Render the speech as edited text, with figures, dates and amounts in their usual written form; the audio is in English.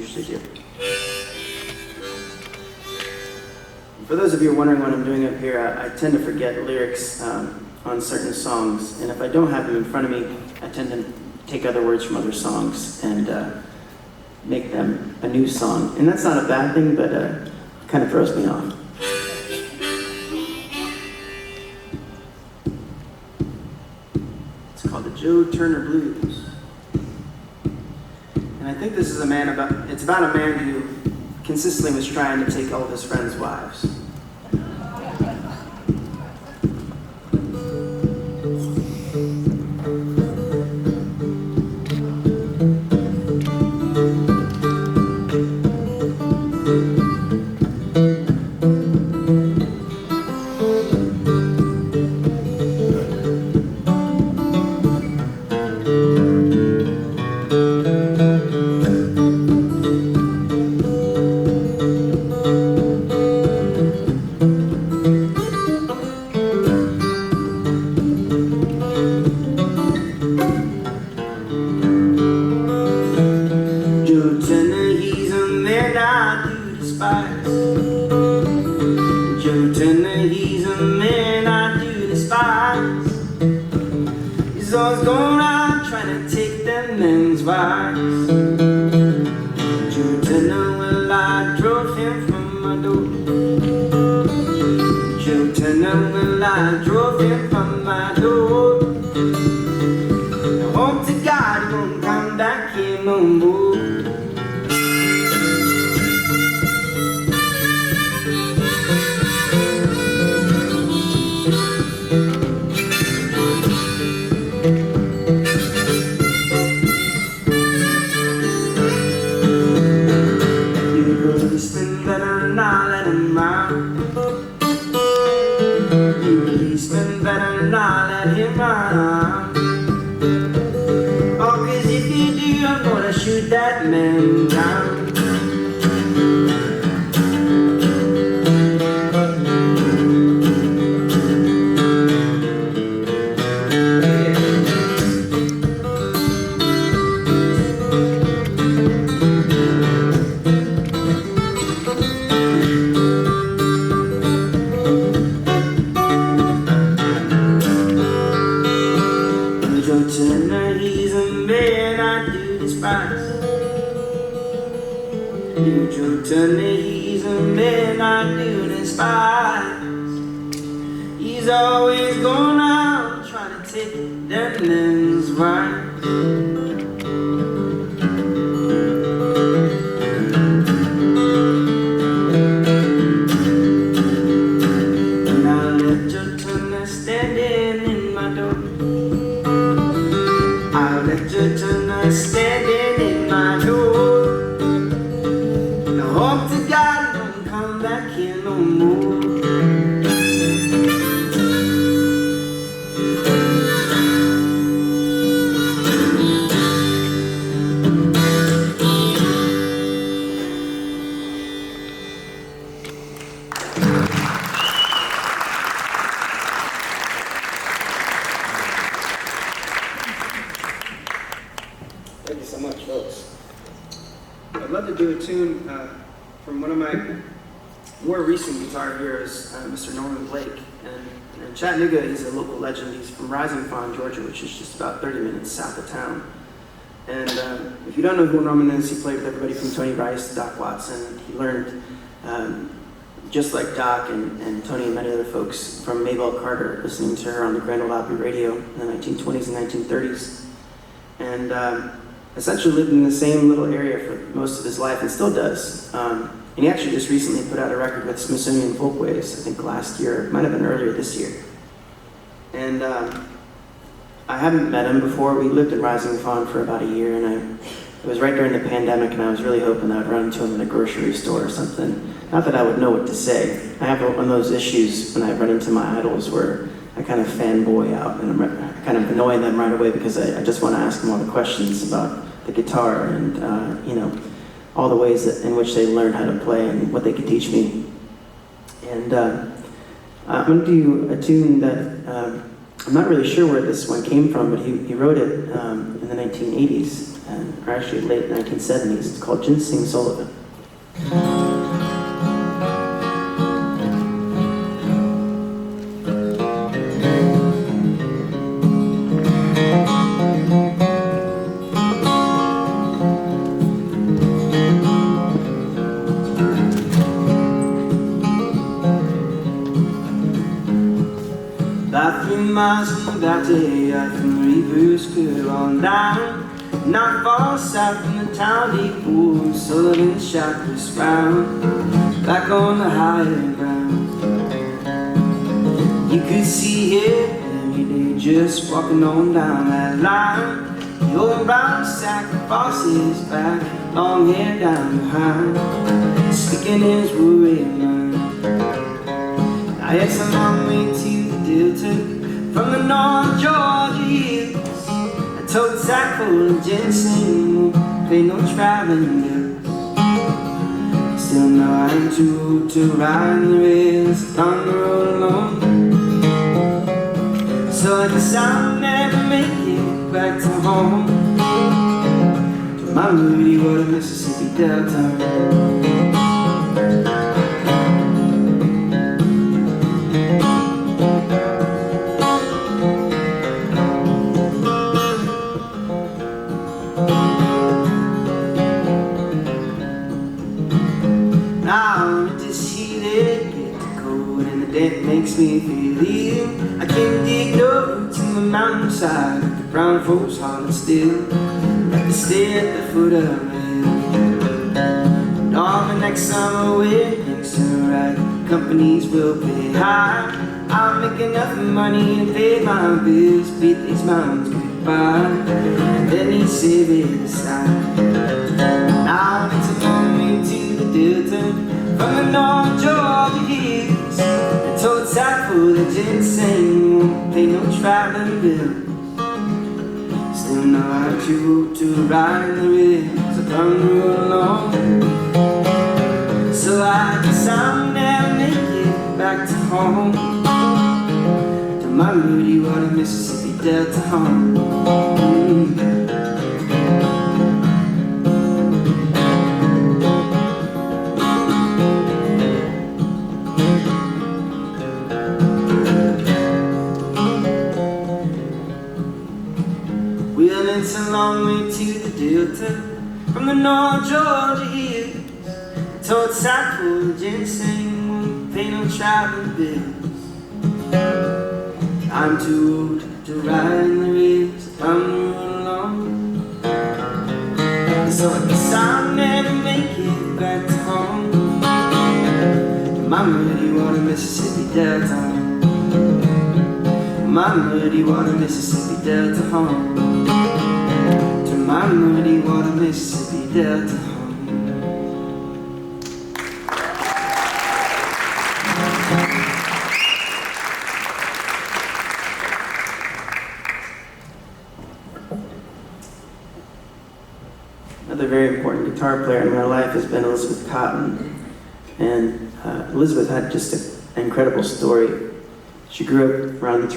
usually do. For those of you wondering what I'm doing up here, I tend to forget lyrics on certain songs, and if I don't have them in front of me, I tend to take other words from other songs and make them a new song. And that's not a bad thing, but it kind of throws me off. It's called the Joe Turner Blues. And I think this is it's about a man who consistently was trying to take all of his friends' wives. Chattanooga, he's a local legend. He's from Rising Fawn, Georgia, which is just about 30 minutes south of town. And if you don't know who Norman is, he played with everybody from Tony Rice to Doc Watson. He learned, just like Doc and Tony and many other folks, from Maybelle Carter, listening to her on the Grand Ole Opry radio in the 1920s and 1930s. And essentially lived in the same little area for most of his life and still does. And he actually just recently put out a record with Smithsonian Folkways, I think last year, it might have been earlier this year. And I haven't met him before. We lived in Rising Fawn for about a year, and it was right during the pandemic, and I was really hoping that I'd run into him in a grocery store or something. Not that I would know what to say. I have one of those issues when I run into my idols where I kind of fanboy out, and I'm kind of annoying them right away because I just want to ask them all the questions about the guitar and, all the ways in which they learned how to play and what they could teach me. And I'm going to do a tune that I'm not really sure where this one came from, but he wrote it in the 1980s. or actually late 1970s. It's called Ginseng, Sullivan. About 3 miles from the battery, out from the river, skirt on down. Not far south from the town depot, Sullivan shot this round, back on the higher ground. You could see him every day just walking on down that line. The old brown sack across his back, long hair down behind, sticking his worry in mind. Now it's a long way to Delta from the North Georgia hills. A tote sack full of ginseng won't pay no traveling bills. Still know I'm too old to ride the rails on the road alone. So I guess I'll never make it back to home, to my Moody Water, Mississippi Delta. It makes me feel ill. I can't dig no roots in the mountainside. The brown folks holler still, like they stay at the foot of the hill. And all the next summer when things turn right, companies will pay high. I'll make enough money to pay my bills, beat these mountains goodbye, and then he save it aside. Now it's a long way to the Delta from the North Georgia hills. Tote sack full of ginseng won't pay no traveling bills. Still know I'm too old to ride the rails up on the road alone. So I guess I'll never make it back to home, to my Moody Water, Mississippi Delta home. Well, it's a long way to the Delta from the North Georgia hills. Tote sack full of ginseng won't pay no traveling bills. I'm too old to ride the rails if I'm rolling along. So I guess I'll never make it back to home, to my Muddy Water, Mississippi Delta. My Muddy Water, Mississippi Delta home, to my Muddy Water, Mississippi Delta home. Another very important guitar player in my life has been Elizabeth Cotton, and Elizabeth had just an incredible story. She grew up around the